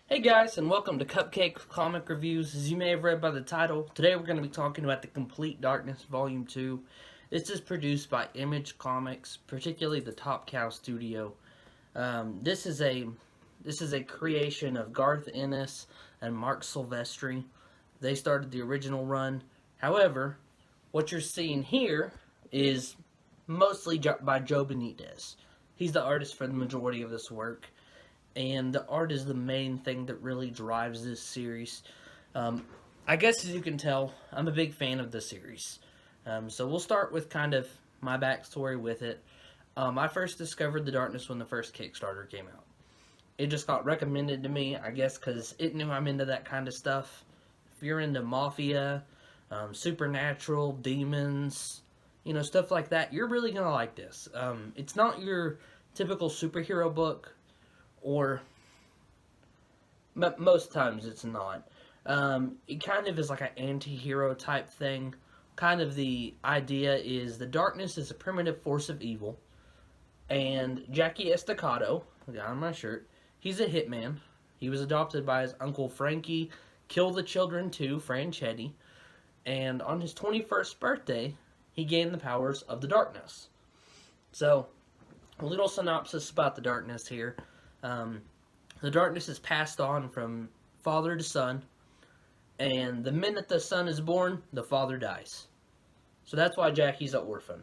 Hey guys, and welcome to Cupcake Comic Reviews. As you may have read by the title, today we're going to be talking about The Complete Darkness Volume 2. This is produced by Image Comics, particularly the Top Cow Studio. This is a creation of Garth Ennis and Mark Silvestri. They started the original run. However, what you're seeing here is mostly by Joe Benitez. He's the artist for the majority of this work, and the art is the main thing that really drives this series. Um, I guess as you can tell, I'm a big fan of the series. So we'll start with kind of my backstory with it. I first discovered The Darkness when the first Kickstarter came out. It just got recommended to me, I guess, because it knew I'm into that kind of stuff. If you're into mafia, supernatural, demons, stuff like that, you're really going to like this. It's not your typical superhero book, or most times it's not. It kind of is like an anti-hero type thing. Kind of the idea is the darkness is a primitive force of evil, and Jackie Estacado, the guy on my shirt, he's a hitman. He was adopted by his uncle Frankie, Kill the Children 2, Franchetti, and on his 21st birthday, he gained the powers of the darkness. So, a little synopsis about the darkness here. Um, the darkness is passed on from father to son, and the minute the son is born, the father dies. So that's why Jackie's an orphan.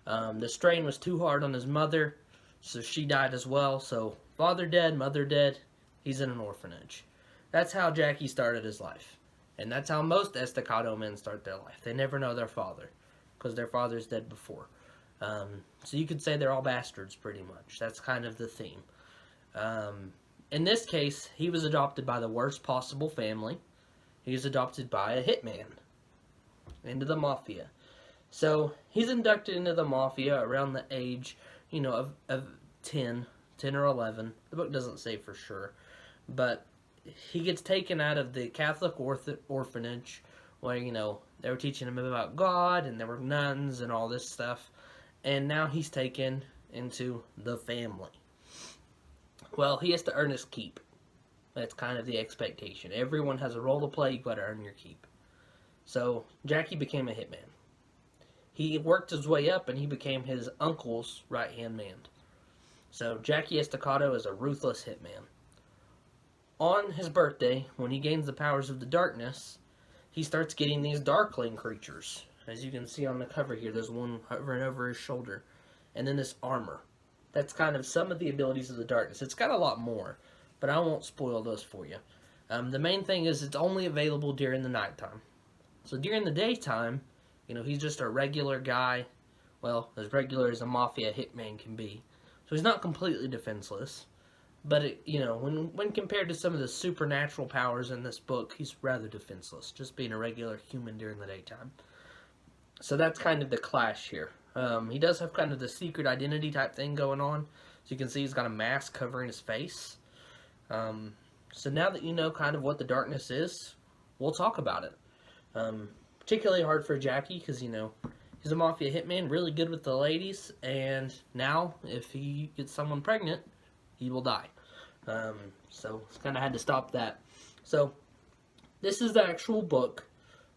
The strain was too hard on his mother, so she died as well. So father dead, mother dead, he's in an orphanage. That's how Jackie started his life. And that's how most Estacado men start their life. They never know their father, because their father's dead before. So you could say they're all bastards, pretty much. That's kind of the theme. In this case, he was adopted by the worst possible family. He was adopted by a hitman into the mafia. So he's inducted into the mafia around the age, of 10 or 11. The book doesn't say for sure. But he gets taken out of the Catholic orphanage where, they were teaching him about God and there were nuns and all this stuff. And now he's taken into the family. Well, he has to earn his keep. That's kind of the expectation. Everyone has a role to play, you've got to earn your keep. So, Jackie became a hitman. He worked his way up and he became his uncle's right-hand man. So, Jackie Estacado is a ruthless hitman. On his birthday, when he gains the powers of the darkness, he starts getting these darkling creatures. As you can see on the cover here, there's one hovering over his shoulder. And then this armor. That's kind of some of the abilities of the darkness. It's got a lot more, but I won't spoil those for you. The main thing is it's only available during the nighttime. So during the daytime, he's just a regular guy. Well, as regular as a mafia hitman can be. So he's not completely defenseless. But, when compared to some of the supernatural powers in this book, he's rather defenseless. Just being a regular human during the daytime. So that's kind of the clash here. He does have kind of the secret identity type thing going on. So you can see he's got a mask covering his face. So now that you know kind of what the darkness is, we'll talk about it. Particularly hard for Jackie because, he's a mafia hitman, really good with the ladies. And now, if he gets someone pregnant, he will die. So he's kind of had to stop that. So this is the actual book,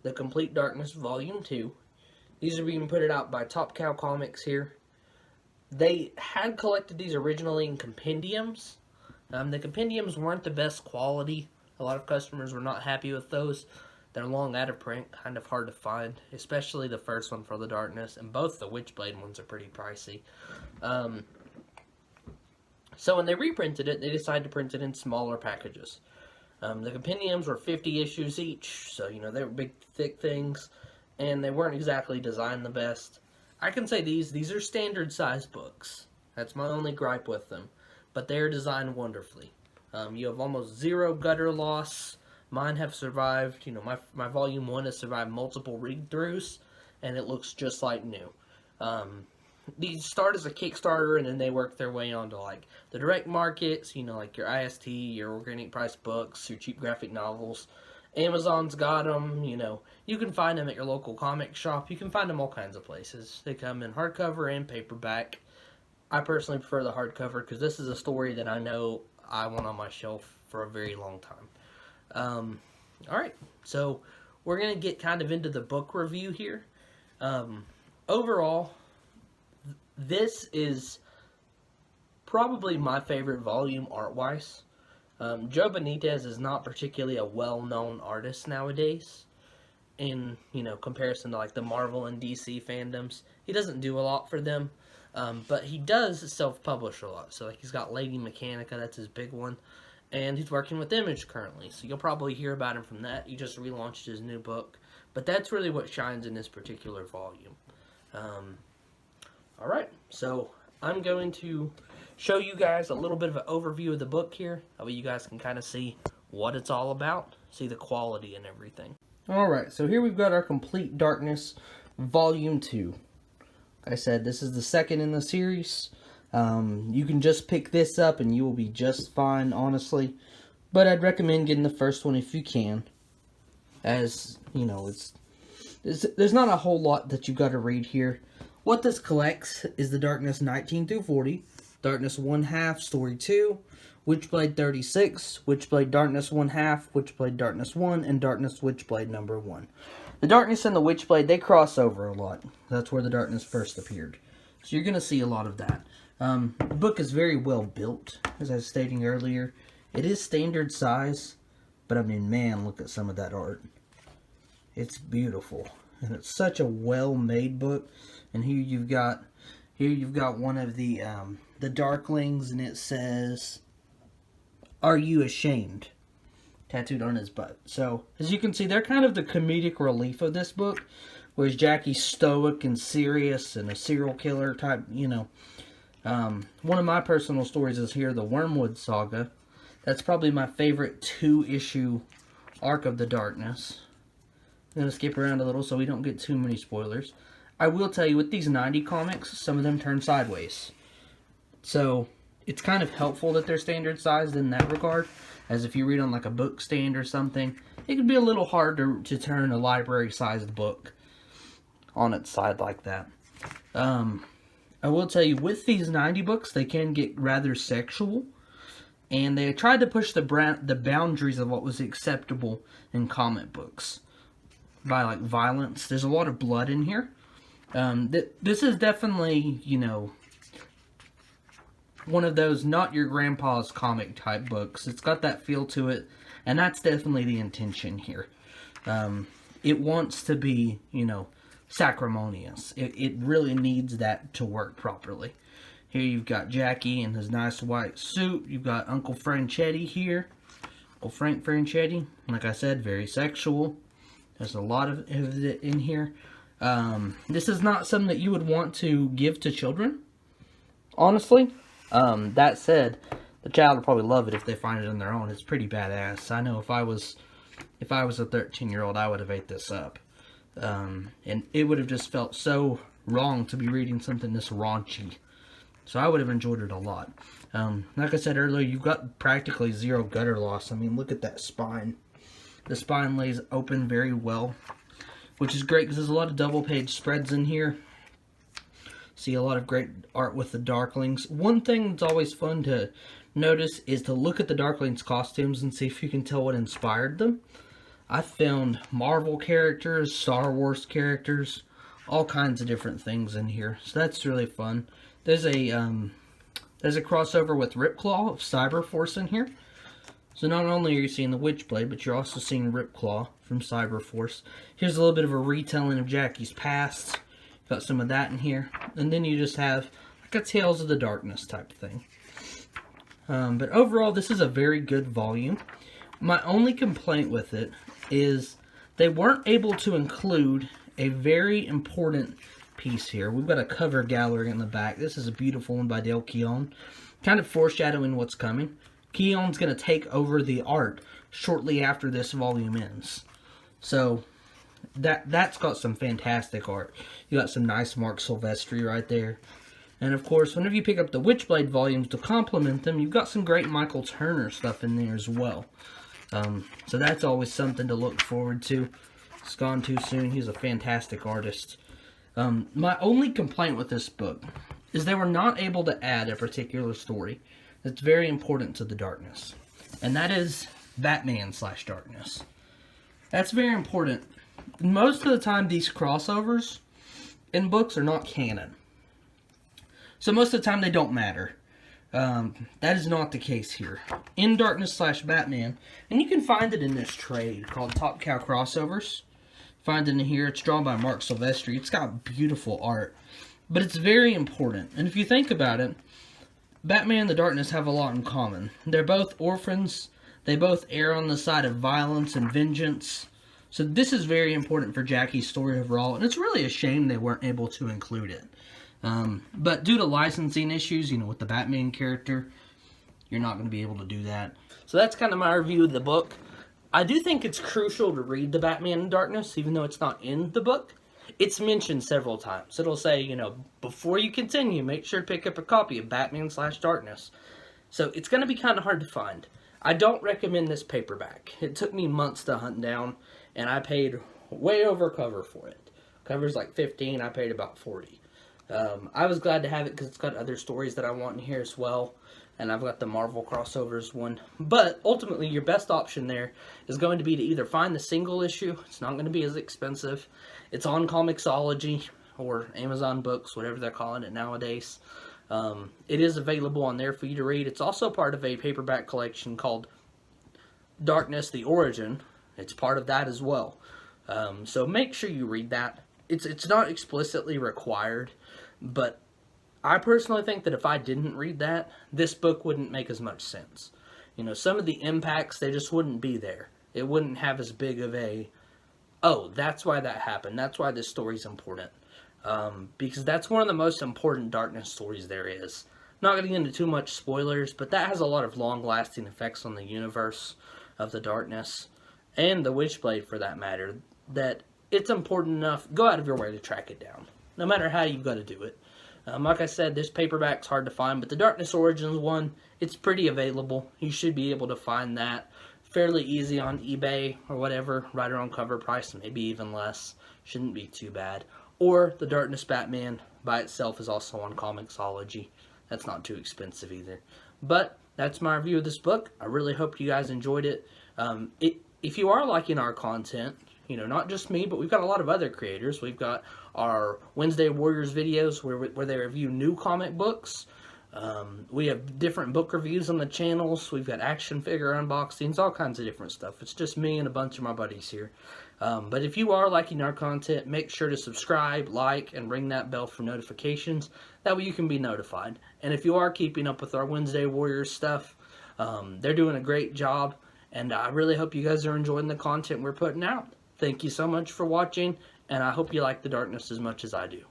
The Complete Darkness Volume 2. These are being put out by Top Cow Comics here. They had collected these originally in compendiums. The compendiums weren't the best quality. A lot of customers were not happy with those. They're long out of print, kind of hard to find, especially the first one for the Darkness, and both the Witchblade ones are pretty pricey. So when they reprinted it, they decided to print it in smaller packages. The compendiums were 50 issues each, so, they were big, thick things. And they weren't exactly designed the best. I can say these are standard size books. That's my only gripe with them. But they're designed wonderfully. You have almost zero gutter loss. Mine have survived. My volume 1 has survived multiple read-throughs. And it looks just like new. These start as a Kickstarter and then they work their way onto like the direct markets. Like your IST, your organic price books, your cheap graphic novels. Amazon's got them, you can find them at your local comic shop. You can find them all kinds of places. They come in hardcover and paperback. I personally prefer the hardcover because this is a story that I know I want on my shelf for a very long time. Alright, so we're going to get kind of into the book review here. Overall, this is probably my favorite volume art-wise. Joe Benitez is not particularly a well-known artist nowadays in, comparison to like the Marvel and DC fandoms. He doesn't do a lot for them, but he does self-publish a lot. So like he's got Lady Mechanica, that's his big one, and he's working with Image currently. So you'll probably hear about him from that. He just relaunched his new book, but that's really what shines in this particular volume. Alright, so I'm going to show you guys a little bit of an overview of the book here. That way you guys can kind of see what it's all about, see the quality and everything. Alright, so here we've got our Complete Darkness Volume 2. Like I said, this is the second in the series. You can just pick this up and you will be just fine, honestly. But I'd recommend getting the first one if you can. As, there's not a whole lot that you've got to read here. What this collects is the Darkness 19 through 40, Darkness 1/2, Story 2, Witchblade 36, Witchblade Darkness 1/2, Witchblade Darkness 1, and Darkness Witchblade number 1. The Darkness and the Witchblade, they cross over a lot. That's where the Darkness first appeared. So you're going to see a lot of that. The book is very well built, as I was stating earlier. It is standard size, but I mean, man, look at some of that art. It's beautiful. And it's such a well-made book. And here you've got one of the Darklings, and it says, "Are you ashamed?" tattooed on his butt. So, as you can see, they're kind of the comedic relief of this book, whereas Jackie's stoic and serious and a serial killer type, One of my personal stories is here, the Wormwood Saga. That's probably my favorite 2-issue arc of the Darkness. I'm going to skip around a little so we don't get too many spoilers. I will tell you, with these 90 comics, some of them turn sideways. So, it's kind of helpful that they're standard sized in that regard. As if you read on like a book stand or something, it can be a little hard to turn a library-sized book on its side like that. I will tell you, with these 90 books, they can get rather sexual. And they tried to push the boundaries of what was acceptable in comic books by like violence. There's a lot of blood in here. This is definitely, one of those not your grandpa's comic type books. It's got that feel to it, and that's definitely the intention here. It wants to be, sacrimonious. It really needs that to work properly. Here you've got Jackie in his nice white suit. You've got Uncle Franchetti here. Uncle Frank Franchetti. Like I said, very sexual. There's a lot of it in here. This is not something that you would want to give to children, honestly. That said, the child would probably love it if they find it on their own. It's pretty badass. I know if I was a 13-year-old, I would have ate this up. And it would have just felt so wrong to be reading something this raunchy. So I would have enjoyed it a lot. Like I said earlier, you've got practically zero gutter loss. I mean, look at that spine. The spine lays open very well, which is great because there's a lot of double-page spreads in here. See a lot of great art with the Darklings. One thing that's always fun to notice is to look at the Darklings' costumes and see if you can tell what inspired them. I found Marvel characters, Star Wars characters, all kinds of different things in here. So that's really fun. There's a crossover with Ripclaw of Cyberforce in here. So not only are you seeing the Witchblade, but you're also seeing Ripclaw from Cyberforce. Here's a little bit of a retelling of Jackie's past. Got some of that in here. And then you just have like a Tales of the Darkness type thing. But overall, this is a very good volume. My only complaint with it is they weren't able to include a very important piece here. We've got a cover gallery in the back. this is a beautiful one by Dale Keown, kind of foreshadowing what's coming. Keown's going to take over the art shortly after this volume ends. So that's got some fantastic art. You got some nice Mark Silvestri right there. And of course, whenever you pick up the Witchblade volumes to complement them, you've got some great Michael Turner stuff in there as well. So that's always something to look forward to. It's gone too soon. He's a fantastic artist. My only complaint with this book is they were not able to add a particular story. that's very important to the darkness. And that is Batman/Darkness. That's very important. Most of the time, these crossovers in books are not canon. So most of the time, they don't matter. That is not the case here. In Darkness/Batman, and you can find it in this trade called Top Cow Crossovers. Find it in here. It's drawn by Mark Silvestri. It's got beautiful art. But it's very important. And if you think about it, Batman and the Darkness have a lot in common. They're both orphans. They both err on the side of violence and vengeance. So this is very important for Jackie's story overall. And it's really a shame they weren't able to include it. But due to licensing issues, with the Batman character, you're not going to be able to do that. So that's kind of my review of the book. I do think it's crucial to read the Batman in Darkness, even though it's not in the book. It's mentioned several times. It'll say, before you continue, make sure to pick up a copy of Batman/Darkness. So it's going to be kind of hard to find. I don't recommend this paperback. It took me months to hunt down, and I paid way over cover for it. Cover's like $15, I paid about $40. I was glad to have it because it's got other stories that I want in here as well. And I've got the Marvel crossovers one. But ultimately, your best option there is going to be to either find the single issue. It's not going to be as expensive. It's on Comixology or Amazon Books, whatever they're calling it nowadays. It is available on there for you to read. It's also part of a paperback collection called Darkness: The Origin. It's part of that as well. So make sure you read that. It's not explicitly required, but I personally think that if I didn't read that, this book wouldn't make as much sense. Some of the impacts, they just wouldn't be there. It wouldn't have as big of a, oh, that's why that happened. That's why this story's important. Because that's one of the most important Darkness stories there is. Not getting into too much spoilers, but that has a lot of long-lasting effects on the universe of the Darkness, and the Witchblade for that matter, that it's important enough, go out of your way to track it down. No matter how you've got to do it. Like I said, this paperback's hard to find, but the Darkness Origins one, it's pretty available. You should be able to find that fairly easy on eBay or whatever, right around cover price, maybe even less. Shouldn't be too bad. Or the Darkness Batman by itself is also on Comixology. That's not too expensive either. But that's my review of this book. I really hope you guys enjoyed it. If you are liking our content, not just me, but we've got a lot of other creators. We've got our Wednesday Warriors videos where they review new comic books. We have different book reviews on the channels. We've got action figure unboxings, all kinds of different stuff. It's just me and a bunch of my buddies here. But if you are liking our content, make sure to subscribe, like, and ring that bell for notifications. That way you can be notified. And if you are keeping up with our Wednesday Warriors stuff, they're doing a great job. And I really hope you guys are enjoying the content we're putting out. Thank you so much for watching, and I hope you like the Darkness as much as I do.